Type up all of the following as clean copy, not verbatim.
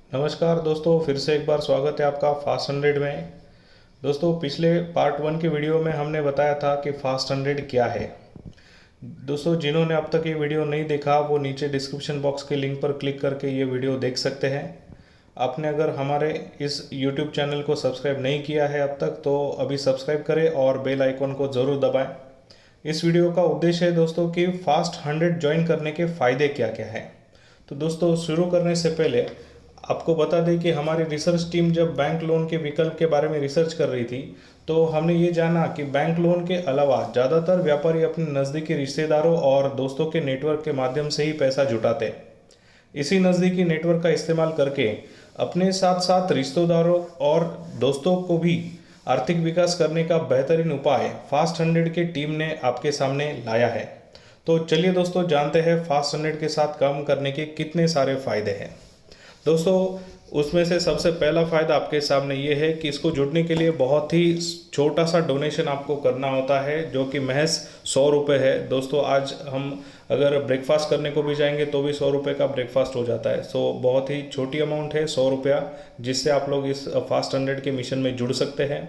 नमस्कार दोस्तों, फिर से एक बार स्वागत है आपका फास्ट 100 में। दोस्तों, पिछले पार्ट 1 के वीडियो में हमने बताया था कि फास्ट 100 क्या है। दोस्तों, जिन्होंने अब तक ये वीडियो नहीं देखा वो नीचे डिस्क्रिप्शन बॉक्स के लिंक पर क्लिक करके ये वीडियो देख सकते हैं। आपने अगर हमारे इस यूट्यूब चैनल को सब्सक्राइब नहीं किया है अब तक तो अभी सब्सक्राइब करें और बेल आइकन को ज़रूर दबाएं। इस वीडियो का उद्देश्य है दोस्तों कि फास्ट 100 ज्वाइन करने के फ़ायदे क्या क्या हैं। तो दोस्तों, शुरू करने से पहले आपको बता दें कि हमारी रिसर्च टीम जब बैंक लोन के विकल्प के बारे में रिसर्च कर रही थी तो हमने ये जाना कि बैंक लोन के अलावा ज़्यादातर व्यापारी अपने नज़दीकी रिश्तेदारों और दोस्तों के नेटवर्क के माध्यम से ही पैसा जुटाते हैं। इसी नज़दीकी नेटवर्क का इस्तेमाल करके अपने साथ साथ रिश्तेदारों और दोस्तों को भी आर्थिक विकास करने का बेहतरीन उपाय फास्ट 100 की टीम ने आपके सामने लाया है। तो चलिए दोस्तों, जानते हैं फास्ट 100 के साथ काम करने के कितने सारे फायदे हैं। दोस्तों, उसमें से सबसे पहला फ़ायदा आपके सामने ये है कि इसको जुड़ने के लिए बहुत ही छोटा सा डोनेशन आपको करना होता है, जो कि महज 100 रुपये है। दोस्तों, आज हम अगर ब्रेकफास्ट करने को भी जाएंगे तो भी 100 रुपये का ब्रेकफास्ट हो जाता है। सो बहुत ही छोटी अमाउंट है 100 रुपया, जिससे आप लोग इस फास्ट 100 के मिशन में जुड़ सकते हैं।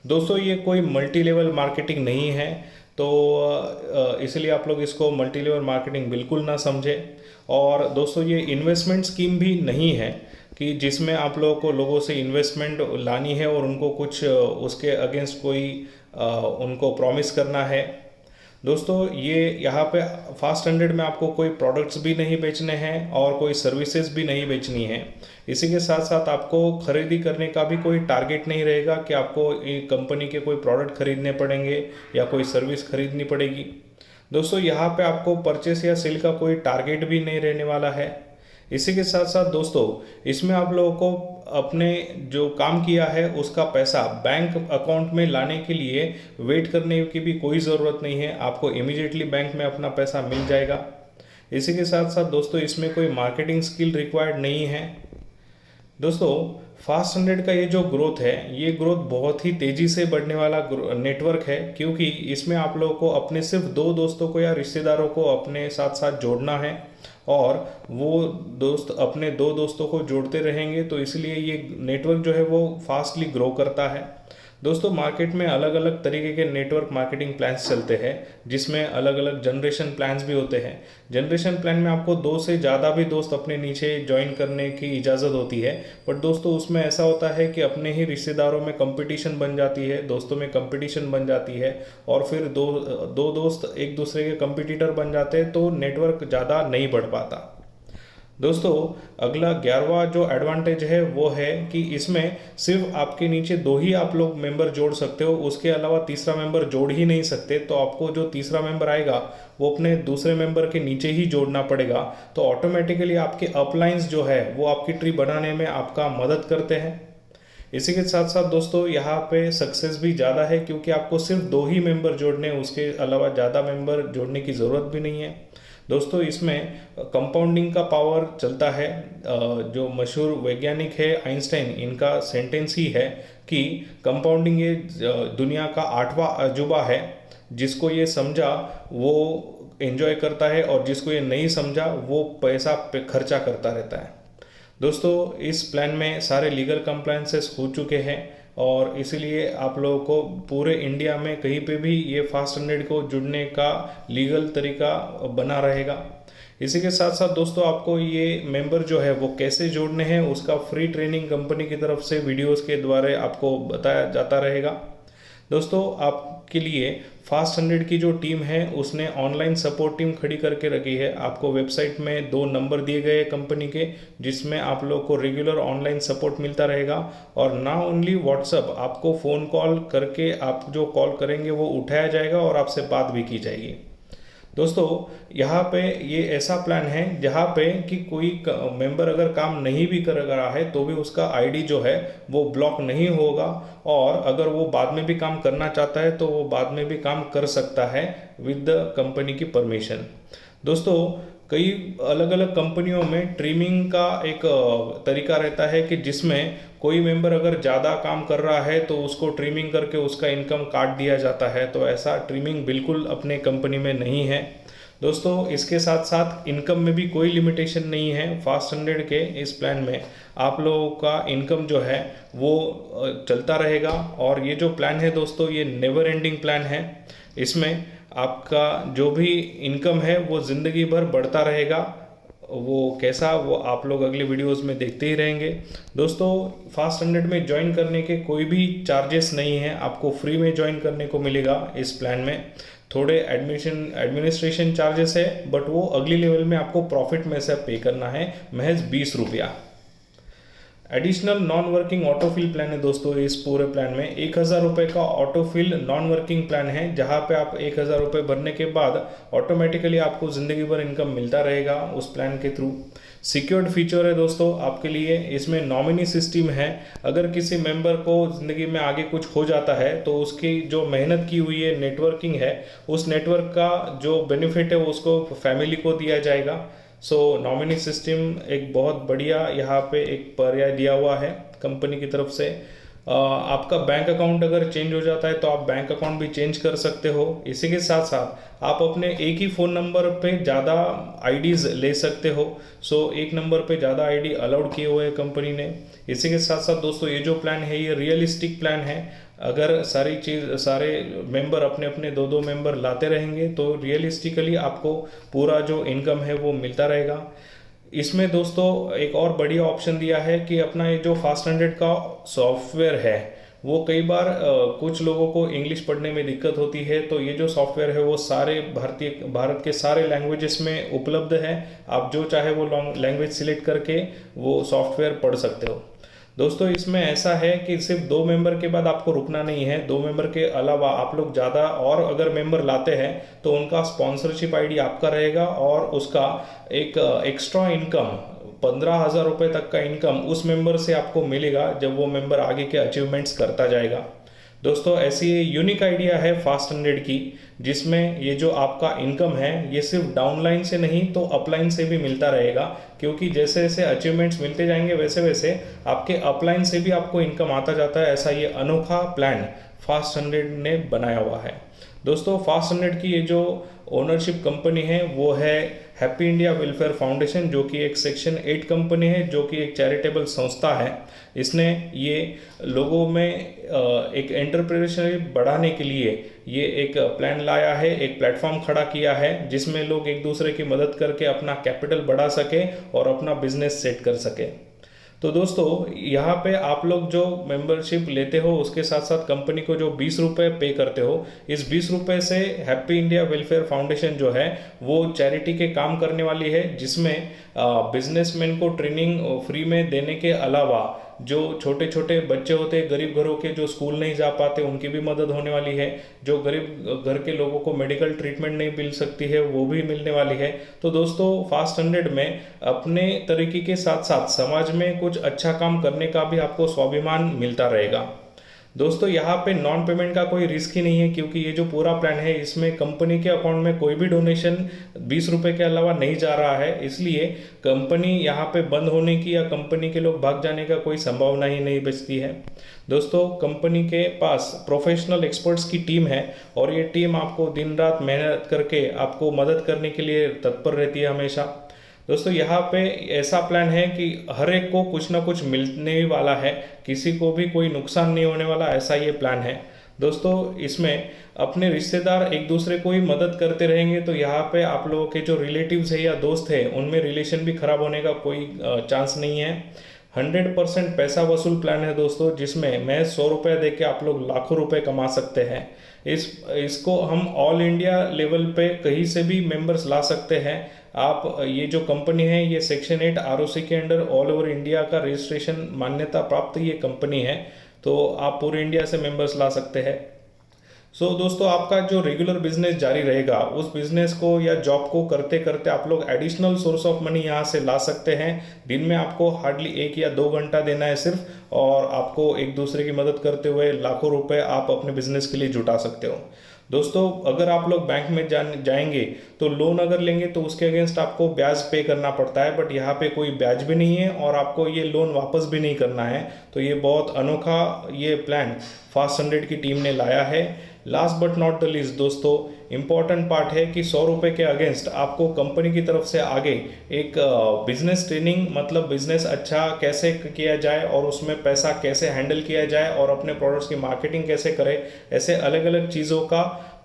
दोस्तों, ये कोई मल्टी लेवल मार्केटिंग नहीं है, तो इसलिए आप लोग इसको मल्टी लेवल मार्केटिंग बिल्कुल ना समझें। और दोस्तों, ये इन्वेस्टमेंट स्कीम भी नहीं है कि जिसमें आप लोगों को लोगों से इन्वेस्टमेंट लानी है और उनको कुछ उसके अगेंस्ट कोई उनको प्रॉमिस करना है। दोस्तों, ये यहाँ पे फास्ट 100 में आपको कोई प्रोडक्ट्स भी नहीं बेचने हैं और कोई सर्विसेज भी नहीं बेचनी है। इसी के साथ साथ आपको खरीदी करने का भी कोई टारगेट नहीं रहेगा कि आपको कंपनी के कोई प्रोडक्ट खरीदने पड़ेंगे या कोई सर्विस खरीदनी पड़ेगी। दोस्तों, यहाँ पे आपको परचेस या सेल का कोई टारगेट भी नहीं रहने वाला है। इसी के साथ साथ दोस्तों, इसमें आप लोगों को अपने जो काम किया है उसका पैसा बैंक अकाउंट में लाने के लिए वेट करने की भी कोई ज़रूरत नहीं है। आपको इमीडिएटली बैंक में अपना पैसा मिल जाएगा। इसी के साथ साथ दोस्तों, इसमें कोई मार्केटिंग स्किल रिक्वायर्ड नहीं है। दोस्तों, फास्ट 100 का ये जो ग्रोथ है, ये ग्रोथ बहुत ही तेज़ी से बढ़ने वाला नेटवर्क है, क्योंकि इसमें आप लोगों को अपने सिर्फ 2 दोस्तों को या रिश्तेदारों को अपने साथ साथ जोड़ना है और वो दोस्त अपने 2 दोस्तों को जोड़ते रहेंगे, तो इसलिए ये नेटवर्क जो है वो फास्टली ग्रो करता है। दोस्तों, मार्केट में अलग अलग तरीके के नेटवर्क मार्केटिंग प्लान्स चलते हैं, जिसमें अलग अलग जनरेशन प्लान्स भी होते हैं। जनरेशन प्लान में आपको 2 से ज़्यादा भी दोस्त अपने नीचे ज्वाइन करने की इजाज़त होती है, बट दोस्तों उसमें ऐसा होता है कि अपने ही रिश्तेदारों में कंपटीशन बन जाती है, दोस्तों में कंपटीशन बन जाती है और फिर दो दोस्त एक दूसरे के कंपटीटर बन जाते हैं, तो नेटवर्क ज़्यादा नहीं बढ़ पाता। दोस्तों, अगला 11वां जो एडवांटेज है वो है कि इसमें सिर्फ आपके नीचे 2 ही आप लोग मेंबर जोड़ सकते हो, उसके अलावा तीसरा मेंबर जोड़ ही नहीं सकते। तो आपको जो तीसरा मेंबर आएगा वो अपने दूसरे मेंबर के नीचे ही जोड़ना पड़ेगा। तो ऑटोमेटिकली आपके अपलाइंस जो है वो आपकी ट्री बनाने में आपका मदद करते हैं। इसी के साथ साथ दोस्तों, यहाँ पे सक्सेस भी ज़्यादा है, क्योंकि आपको सिर्फ 2 ही मेंबर जोड़ने, उसके अलावा ज़्यादा मेंबर जोड़ने की ज़रूरत भी नहीं है। दोस्तों, इसमें कंपाउंडिंग का पावर चलता है। जो मशहूर वैज्ञानिक है आइंस्टाइन, इनका सेंटेंस ही है कि कंपाउंडिंग ये दुनिया का 8वां अजूबा है। जिसको ये समझा वो एंजॉय करता है और जिसको ये नहीं समझा वो पैसा पे खर्चा करता रहता है। दोस्तों, इस प्लान में सारे लीगल कंप्लायंसेस हो चुके हैं और इसीलिए आप लोगों को पूरे इंडिया में कहीं पे भी ये फास्ट 100 को जुड़ने का लीगल तरीका बना रहेगा। इसी के साथ साथ दोस्तों, आपको ये मेंबर जो है वो कैसे जोड़ने हैं उसका फ्री ट्रेनिंग कंपनी की तरफ से वीडियोस के द्वारा आपको बताया जाता रहेगा। दोस्तों, आपके लिए फास्ट 100 की जो टीम है उसने ऑनलाइन सपोर्ट टीम खड़ी करके रखी है। आपको वेबसाइट में 2 नंबर दिए गए हैं कंपनी के, जिसमें आप लोग को रेगुलर ऑनलाइन सपोर्ट मिलता रहेगा। और ना ओनली व्हाट्सअप, आपको फ़ोन कॉल करके आप जो कॉल करेंगे वो उठाया जाएगा और आपसे बात भी की जाएगी। दोस्तों, यहाँ पे ये ऐसा प्लान है जहाँ पे कि कोई मेंबर अगर काम नहीं भी कर रहा है तो भी उसका आईडी जो है वो ब्लॉक नहीं होगा, और अगर वो बाद में भी काम करना चाहता है तो वो बाद में भी काम कर सकता है विद द कंपनी की परमिशन। दोस्तों, कई अलग अलग कंपनियों में ट्रिमिंग का एक तरीका रहता है कि जिसमें कोई मेंबर अगर ज़्यादा काम कर रहा है तो उसको ट्रिमिंग करके उसका इनकम काट दिया जाता है। तो ऐसा ट्रिमिंग बिल्कुल अपने कंपनी में नहीं है। दोस्तों इसके साथ साथ इनकम में भी कोई लिमिटेशन नहीं है। फास्ट 100 के इस प्लान में आप लोगों का इनकम जो है वो चलता रहेगा। और ये जो प्लान है दोस्तों, ये नेवर एंडिंग प्लान है। इसमें आपका जो भी इनकम है वो ज़िंदगी भर बढ़ता रहेगा। वो कैसा, वो आप लोग अगले वीडियोस में देखते ही रहेंगे। दोस्तों फास्ट 100 में ज्वाइन करने के कोई भी चार्जेस नहीं है, आपको फ्री में ज्वाइन करने को मिलेगा। इस प्लान में थोड़े एडमिनिस्ट्रेशन चार्जेस है, बट वो अगली लेवल में आपको प्रॉफिट में से पे करना है, महज 20 रुपया। Additional non working autofill plan है दोस्तों। इस पूरे प्लान में 1000 रुपये का ऑटोफिल नॉन वर्किंग प्लान है, जहां पे आप 1000 रुपये भरने के बाद ऑटोमेटिकली आपको ज़िंदगी भर इनकम मिलता रहेगा उस प्लान के थ्रू। सिक्योर्ड फीचर है दोस्तों आपके लिए। इसमें नॉमिनी सिस्टम है। अगर किसी मेंबर को ज़िंदगी में आगे कुछ हो जाता है तो उसकी जो मेहनत की हुई है, नेटवर्किंग है, उस नेटवर्क का जो बेनिफिट है उसको फैमिली को दिया जाएगा। सो नॉमिनी सिस्टम एक बहुत बढ़िया यहाँ पे एक पर्याय दिया हुआ है कंपनी की तरफ से। आपका बैंक अकाउंट अगर चेंज हो जाता है तो आप बैंक अकाउंट भी चेंज कर सकते हो। इसी के साथ साथ आप अपने एक ही फ़ोन नंबर पे ज़्यादा आईडीज़ ले सकते हो। सो एक नंबर पे ज़्यादा आईडी अलाउड किए हुए हैं कंपनी ने। इसी के साथ साथ दोस्तों ये जो प्लान है ये रियलिस्टिक प्लान है। अगर सारे मेंबर अपने अपने दो मेंबर लाते रहेंगे तो रियलिस्टिकली आपको पूरा जो इनकम है वो मिलता रहेगा। इसमें दोस्तों एक और बढ़िया ऑप्शन दिया है कि अपना ये जो फास्ट 100 का सॉफ्टवेयर है वो कई बार कुछ लोगों को इंग्लिश पढ़ने में दिक्कत होती है, तो ये जो सॉफ्टवेयर है वो सारे भारत के सारे लैंग्वेजेस में उपलब्ध है। आप जो चाहे वो लैंग्वेज सिलेक्ट करके वो सॉफ्टवेयर पढ़ सकते हो। दोस्तों इसमें ऐसा है कि सिर्फ 2 मेंबर के बाद आपको रुकना नहीं है। 2 मेंबर के अलावा आप लोग ज़्यादा और अगर मेंबर लाते हैं तो उनका स्पॉन्सरशिप आईडी आपका रहेगा और उसका एक एक्स्ट्रा इनकम 15,000 रुपये तक का इनकम उस मेंबर से आपको मिलेगा जब वो मेंबर आगे के अचीवमेंट्स करता जाएगा। दोस्तों ऐसी यूनिक आइडिया है फास्ट 100 की, जिसमें ये जो आपका इनकम है ये सिर्फ डाउनलाइन से नहीं तो अपलाइन से भी मिलता रहेगा, क्योंकि जैसे जैसे अचीवमेंट्स मिलते जाएंगे वैसे वैसे आपके अपलाइन से भी आपको इनकम आता जाता है। ऐसा ये अनोखा प्लान फास्ट 100 ने बनाया हुआ है। दोस्तों फास्ट 100 की ये जो ओनरशिप कंपनी है वो है हैप्पी इंडिया वेलफेयर फाउंडेशन, जो कि एक सेक्शन 8 कंपनी है, जो कि एक चैरिटेबल संस्था है। इसने ये लोगों में एक एंटरप्रेन्योरशिप बढ़ाने के लिए ये एक प्लान लाया है, एक प्लेटफॉर्म खड़ा किया है जिसमें लोग एक दूसरे की मदद करके अपना कैपिटल बढ़ा सके और अपना बिजनेस सेट कर सके। तो दोस्तों यहाँ पे आप लोग जो मेंबरशिप लेते हो उसके साथ साथ कंपनी को जो 20 रुपये पे करते हो, इस 20 रुपये से हैप्पी इंडिया वेलफेयर फाउंडेशन जो है वो चैरिटी के काम करने वाली है, जिसमें बिजनेसमैन को ट्रेनिंग फ्री में देने के अलावा जो छोटे छोटे बच्चे होते हैं गरीब घरों के, जो स्कूल नहीं जा पाते, उनकी भी मदद होने वाली है। जो गरीब घर के लोगों को मेडिकल ट्रीटमेंट नहीं मिल सकती है वो भी मिलने वाली है। तो दोस्तों फास्ट 100 में अपने तरीके के साथ साथ समाज में कुछ अच्छा काम करने का भी आपको स्वाभिमान मिलता रहेगा। दोस्तों यहाँ पे नॉन पेमेंट का कोई रिस्क ही नहीं है, क्योंकि ये जो पूरा प्लान है इसमें कंपनी के अकाउंट में कोई भी डोनेशन 20 रुपये के अलावा नहीं जा रहा है। इसलिए कंपनी यहाँ पे बंद होने की या कंपनी के लोग भाग जाने का कोई संभावना ही नहीं बचती है। दोस्तों कंपनी के पास प्रोफेशनल एक्सपर्ट्स की टीम है और ये टीम आपको दिन रात मेहनत करके आपको मदद करने के लिए तत्पर रहती है हमेशा। दोस्तों यहाँ पे ऐसा प्लान है कि हर एक को कुछ ना कुछ मिलने ही वाला है, किसी को भी कोई नुकसान नहीं होने वाला, ऐसा ये प्लान है। दोस्तों इसमें अपने रिश्तेदार एक दूसरे को ही मदद करते रहेंगे, तो यहाँ पे आप लोगों के जो रिलेटिव्स है या दोस्त है उनमें रिलेशन भी खराब होने का कोई चांस नहीं है। 100% पैसा वसूल प्लान है दोस्तों, जिसमें मैं 100 रुपये दे के आप लोग लाखों रुपए कमा सकते हैं। इसको हम ऑल इंडिया लेवल पे कहीं से भी मेंबर्स ला सकते हैं। आप ये जो कंपनी है ये सेक्शन 8 ROC के अंडर ऑल ओवर इंडिया का रजिस्ट्रेशन मान्यता प्राप्त ये कंपनी है, तो आप पूरे इंडिया से मेंबर्स ला सकते हैं। सो दोस्तों आपका जो रेगुलर बिजनेस जारी रहेगा, उस बिजनेस को या जॉब को करते करते आप लोग एडिशनल सोर्स ऑफ मनी यहाँ से ला सकते हैं। दिन में आपको हार्डली 1 या 2 घंटा देना है सिर्फ, और आपको एक दूसरे की मदद करते हुए लाखों रुपए आप अपने बिजनेस के लिए जुटा सकते हो। दोस्तों अगर आप लोग बैंक में जाएंगे तो लोन अगर लेंगे तो उसके अगेंस्ट आपको ब्याज पे करना पड़ता है, बट यहाँ पे कोई ब्याज भी नहीं है और आपको ये लोन वापस भी नहीं करना है। तो ये बहुत अनोखा ये प्लान फास्ट 100 की टीम ने लाया है। Last but not the least दोस्तों, इम्पॉर्टेंट पार्ट है कि 100 रुपये के अगेंस्ट आपको कंपनी की तरफ से आगे एक बिजनेस ट्रेनिंग, मतलब बिजनेस अच्छा कैसे किया जाए और उसमें पैसा कैसे हैंडल किया जाए और अपने प्रोडक्ट्स की मार्केटिंग कैसे करें, ऐसे अलग अलग चीज़ों का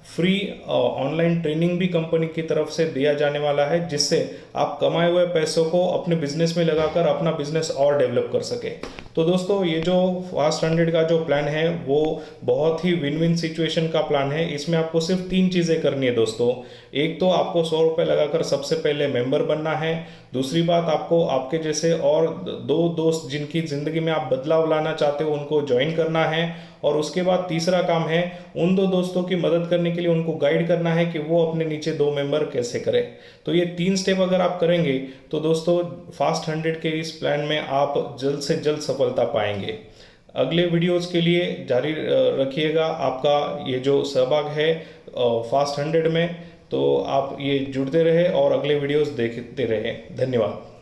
फ्री ऑनलाइन ट्रेनिंग भी कंपनी की तरफ से दिया जाने वाला है, जिससे आप कमाए हुए पैसों को अपने बिजनेस में लगाकर अपना बिजनेस और डेवलप कर सके। तो दोस्तों, ये जो फास्ट 100 का जो प्लान है वो बहुत ही विन विन सिचुएशन का प्लान है। इसमें आपको सिर्फ 3 चीज़ें करनी है दोस्तों। एक तो आपको 100 रुपये लगाकर सबसे पहले मेंबर बनना है। दूसरी बात, आपको आपके जैसे और 2 दोस्त जिनकी ज़िंदगी में आप बदलाव लाना चाहते हो उनको ज्वाइन करना है। और उसके बाद तीसरा काम है उन 2 दोस्तों की मदद करने के लिए उनको गाइड करना है कि वो अपने नीचे 2 मेंबर कैसे करें। तो ये 3 स्टेप अगर आप करेंगे तो दोस्तों फास्ट 100 के इस प्लान में आप जल्द से जल्द सफलता पाएंगे। अगले वीडियोस के लिए जारी रखिएगा आपका ये जो सहभाग है फास्ट 100 में। तो आप ये जुड़ते रहे और अगले वीडियोस देखते रहे। धन्यवाद।